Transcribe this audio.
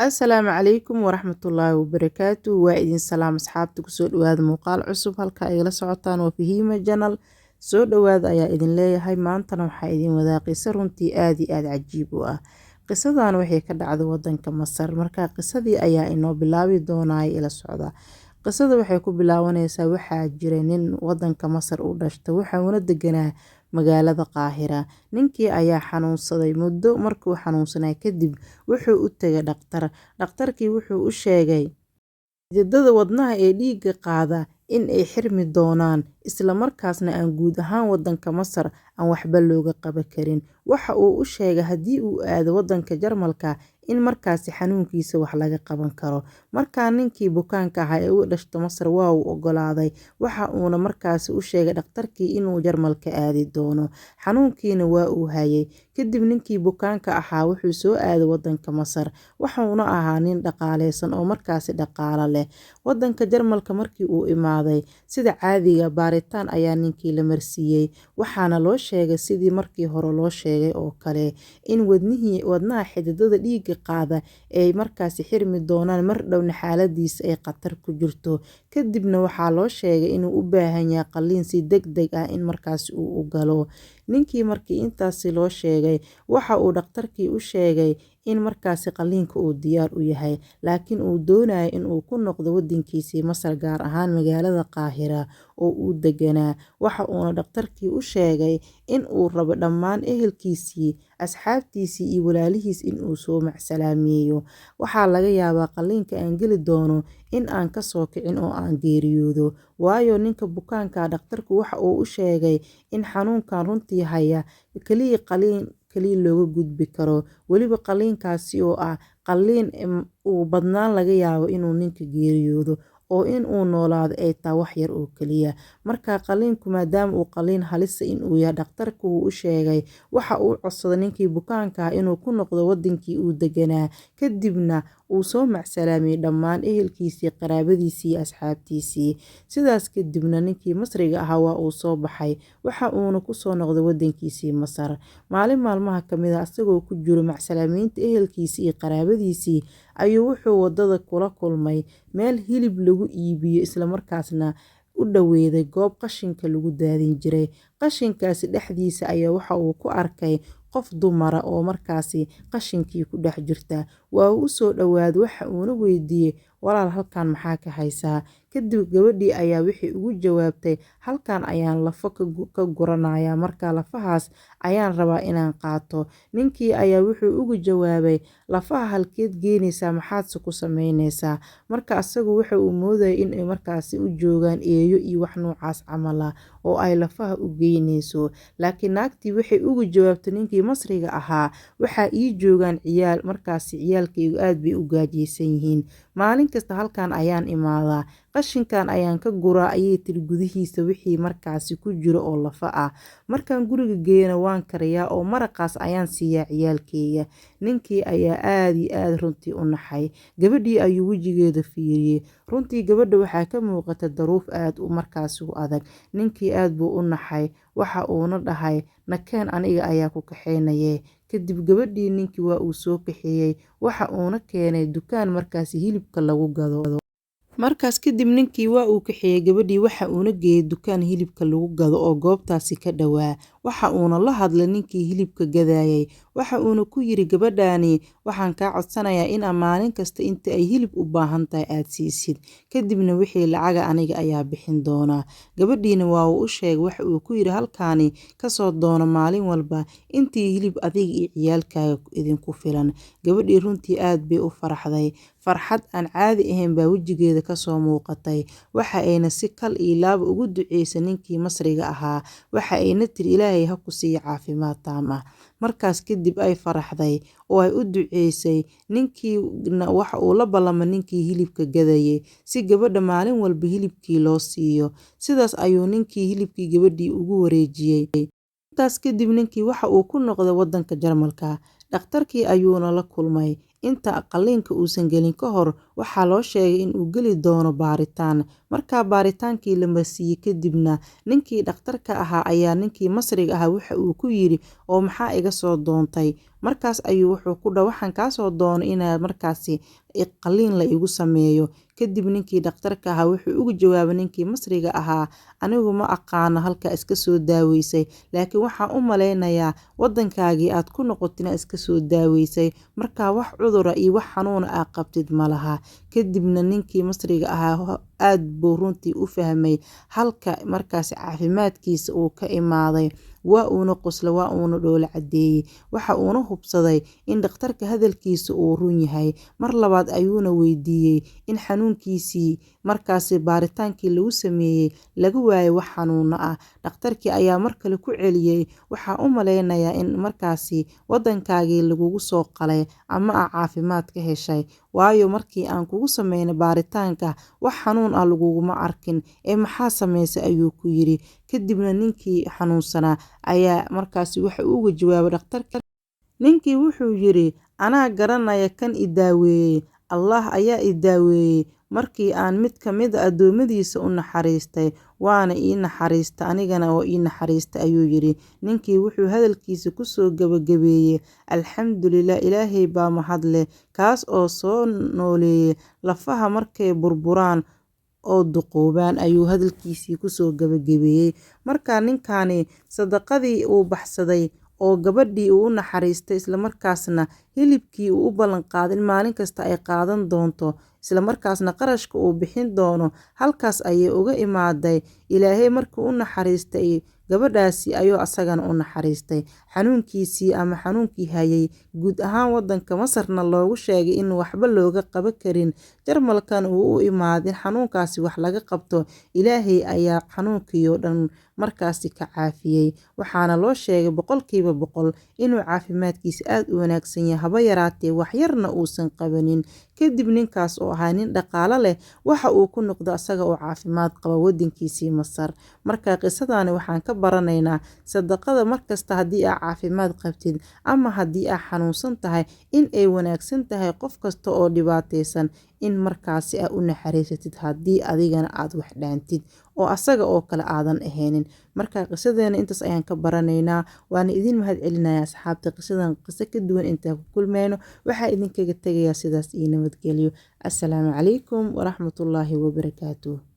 Asalaamu calaykum waraxmatullaahi wabarakaatu. Waa idin salaam asxaabta kusoo dhawaada muuqaal cusub halka ay la socotaan waa Fahima Channel. Soo dhawaada ayaa idin leeyahay. Maantana waxaa idin wadaa qiso runtii aad iyo aad cajiib u ah. Qisadan waxay ka dhacday wadanka Masar. Marka qisadii ayaa inoo bilaabi doonaa ila socda. Qisada waxay ku bilaabanaysaa waxaa jiray nin wadanka Masar u dhashtay waxaana deganaa magaalada Qaahira. Ninkii ayaa xanuunsaday muddo markuu xanuunsanaa kadib wuxuu u tagay dhakhtar. Dhakhtarkii wuxuu u sheegay xididdada wadnaha ee dhiigga qaada in ay xirmi doonaan isla markaasna aan guud ahaan wadanka Masar aan waxba looga qaban karin. Waxa uu u sheegay haddii uu aado wadanka Jarmalka in markaasi xanuunkiisa wax laga qaban karo. Markaa ninkii bukaanka ahaa ee u dhashtay Masar waa uu oggolaaday. Waxa uuna markaasi u sheegay dhakhtarkii inuu Jarmalka aadi doono. Xanuunkiina waa uu hayay. Kadib ninkii bukaanka ahaa wuxuu soo aaday wadanka Masar. Waxaana ahaa nin dhaqaaleysan oo markaasi dhaqaale leh. Wadanka Jarmalka markii uu imaaday sida caadiga baaritaan ayaa ninkii la marsiiyay. Waxaana loo sheegay sidii markii hore loo sheegay oo kale in wadnaha xididdada dhiigga qaada ay markaasi xirmi doonaan mar dhowna xaaladiisa ay khatar ku jirto. Kadibna waxaa loo sheegay inuu u baahan yahay qalliin si degdeg ah in markaasi uu u galo. Ninkii markii intaasi loo sheegay waxa uu dhakhtarkii u sheegay in markaasi qalliinka uu diyaar u yahay laakiin uu doonayo in uu ku noqdo wadankiisii Masar gaar ahaan magaalada Qaahira oo uu deganaa. Waxa uuna dhakhtarkii u sheegay in uu rabo dhammaan ehelkiisii, asxaabtiisii iyo walaalihiis in uu soo macsalaameeyo. Waxaa laga yaabaa qalliinka aan geli doono in aan ka soo kicin oo aan geeriyoodo. Waayo ninka bukaanka dhakhtarku waxa uu u sheegay in xanuunkan runtii haya qalliin looga gudbi karo. Weliba qalliinkaasi oo ah qalliin uu badnaan laga yaabo inuu ninka geeriyoodo oo in uu noolaado ay taa wax yar oo kaliya. Markaa qalliinku maadaama uu qalliin halis in uu yahay dhakhtarku uu u sheegay waxa uu codsaday ninkii bukaanka inuu ku noqdo wadankii uu deganaa. Kadibna uu soo macsalaameeyay dhammaan ehelkiisii, qaraabadiisii iyo asxaabtiisii. Sidaas kadibna ninkii Masriga ahaa waa uu soo baxay. Waxa uuna ku soo noqday wadankiisii Masar. Maalin maalmaha ka mid ah asagoo ku jiro macsalaameynta ehelkiisii iyo qaraabadiisii ayuu wuxuu wadada kula kulmay meel hilib lagu iibiyo isla markaasna u dhaweeday goob qashinka lagu daadin jiray. Qashinkaasi dhexdiisa ayaa waxa uu ku arkay qof dumara oo markaasi qashinkii ku dhex jirta. Waa uu soo dhawaaday waxa uuna weydiiyay walaal halkan maxaa ka haysaa. Kadib gabadhii ayaa wixii ugu jawaabtay halkan ayaan lafo ka guranayaa markaa lafahaas ayaan rabaa inaan qaato. Ninkii ayaa wuxuu ugu jawaabay lafaha halkeed geynaysaa maxaad ku samaynaysaa. Marka asagu waxa uu moodayay in ay markaasi u joogaan eeyo iyo wax noocaas camal ah oo ay lafaha u geynayso. Laakiin naagtii waxay ugu jawaabtay ninkii Masriga ahaa waxa ii joogaan ciyaal markaasi ciyaalkaygu aad bay u gaajeysan yihiin. Maalin kasta halkan ayaan imaadaa. Qashinkan ayaan ka guraa ayay tiri gudihiisa wixii markaasi ku jiro oo lafa ah. Markaan guriga geeyna waan kariyaa oo maraqaas ayaan siiyaa ciyaalkayga. Ninkii ayaa aad iyo aad runtii u naxay. Gabadhii ayuu wajigeeda fiiriyay. Runtii gabadha waxaa ka muuqata daruuf aad u markaasi u adag. Ninkii aad buu u naxay. Waxa uuna dhahay nakeen aniga ayaa ku kaxeynayay. Kadib gabadhii ninkii waa uu soo kaxeeyay. Waxa uuna keenay dukaan markaasi hilibka lagu gado. Markaas kadib ninkii waa uu kaxeeyay gabadhii waxa uuna geeyay dukaan hilibka lagu gado oo goobtaasi ka dhawaa. Waxa uuna la hadlay ninkii hilibka gadayay. Waxa uuna ku yiri gabadhaani waxaan kaa codsanayaa in maalin kasta inta ay hilib u baahan tahay aad siisid. Kadibna wixii lacaga aniga ayaa bixin doona. Gabadhiina waa uu u sheegay waxa uu ku yiri halkaani ka soo doono maalin walba intii hilib adiga iyo ciyaalkaaga idinku filan. Gabadhii runtii aad bay u faraxday. Farxad aan caadi ahayn baa wajigeeda ka soo muuqatay. Waxa ayna si kal iyo laab ugu duceysay ninkii Masriga ahaa. Waxa ayna tiri Ilaahay ha ku siiyo caafimaad taam ah. Markaas kadib ay faraxday oo ay u duceysay ninkii waxa uu la ballamay ninkii hilibka gadayay si gabadha maalin walba hilibkii loo siiyo. Sidaas ayuu ninkii hilibkii gabadhii ugu wareejiyay. Intaas kadib ninkii waxa uu ku noqday wadanka Jarmalka. Dhakhtarkii ayuuna la kulmay. inta qalliinka uusan gelin ka hor waxaa loo sheegay in uu geli doono baaritaan. Markaa baaritaankii la marsiiyey kadibna ninkii dhakhtarka ahaa ayaa ninkii Masriga ahaa waxa uu ku yiri oo maxaa iga soo doontay. Markaas ayuu wuxuu ku dhaw waxaan kaa soo doonay inaad markaasi qalliin la igu sameeyo. Kadib ninkii dhakhtarka ahaa wuxuu ugu jawaabay ninkii Masriga ahaa anigu ma aqaano halka iska soo daaweysay laakiin waxaan u maleynayaa wadankaagii aad ku noqotina iska soo daaweysay markaa wax cudura iyo wax xanuuna aad qabtid ma laha. Kadibna ninkii Masriga ahaa aad buu runtii u fahmay halka markaasi caafimaadkiisa uu ka imaaday. waa uuna qosla waa uuna dhoola cadeeyay waxa uuna hubsaday in dhakhtarka hadalkiisa uu run yahay. Mar labaad ayuuna weydiiyay in xanuunkiisii markaasi baaritaankii lagu sameeyay laga waayay wax xanuuna ah. Dhakhtarkii ayaa mar kale ku celiyay waxaa u maleynayaa in markaasi wadankaagii lagugu soo qalay ama aa caafimaad ka heshay waayo markii aan kugu sameynay baaritaanka wax xanuun ah laguguma arkin ee maxaa sameysay ayuu ku yiri. Kadibna ninkii xanuunsanaa ayaa markaasi waxa uu uga jawaabay dhakhtarka. Ninkii wuxuu yiri anaa garanaya kan i daaweeyay Allah ayaa i daaweeyay markii aan mid ka mid ah adoomadiisa u naxariistay waana ii naxariista anigana oo ii naxariista ayuu yiri. Ninkii wuxuu hadalkiisa ku soo gabagabeeyay alxamdulillah ilaahay baa mahad leh kaas oo soo nooleeyay lafaha markay burburaan oo duqoobaan ayuu hadalkiisii ku soo gabagabeeyay. Markaa ninkani sadaqadii uu baxsaday oo gabadhii uu u naxariistay isla markaasna hilibkii uu u ballan qaaday in maalin kasta ay qaadan doonto isla markaasna qarashka uu bixin doono halkaas ayay uga imaaday. Ilaahay markuu u naxariistay gabadhaasi ayuu asagana u naxariistay. Xanuunkiisii ama xanuunkii hayay guud ahaan wadanka Masarna loogu sheegay in waxba looga qaban karin Jarmalkan uu u imaadin xanuunkaasi wax laga qabto. Ilaahay ayaa xanuunkii oo dhan markaasi ka caafiyay waxaana loo sheegay 100% inuu caafimaadkiisa aad u wanaagsan yahay haba yaraatee wax yarna uusan qabanin. Kadib ninkaas oo ahaa nin dhaqaale leh waxa uu ku noqday asaga oo caafimaad qaba wadankiisii Masar. Markaa qisadani waxaan ka baranaynaa sadaqada markasta haddii aad caafimaad qabtid ama haddii aad xanuunsan tahay in ay wanaagsan tahay qof kasta oo dhibaataysan in markaasi aad u naxariisatid haddii adigana aad wax dhaantid oo asaga oo kale aadan ahaynin. Markaa qisadeena intaas ayaan ka baranaynaa waana idin mahad celinayaa asxaabta. Qisadan qiso ka duwan intaan ku kulmayno waxaa idinkaga tagayaa sidaas iyo nabadgelyo. Assalaamu calaykum waraxmatullaahi wabarakaatuh.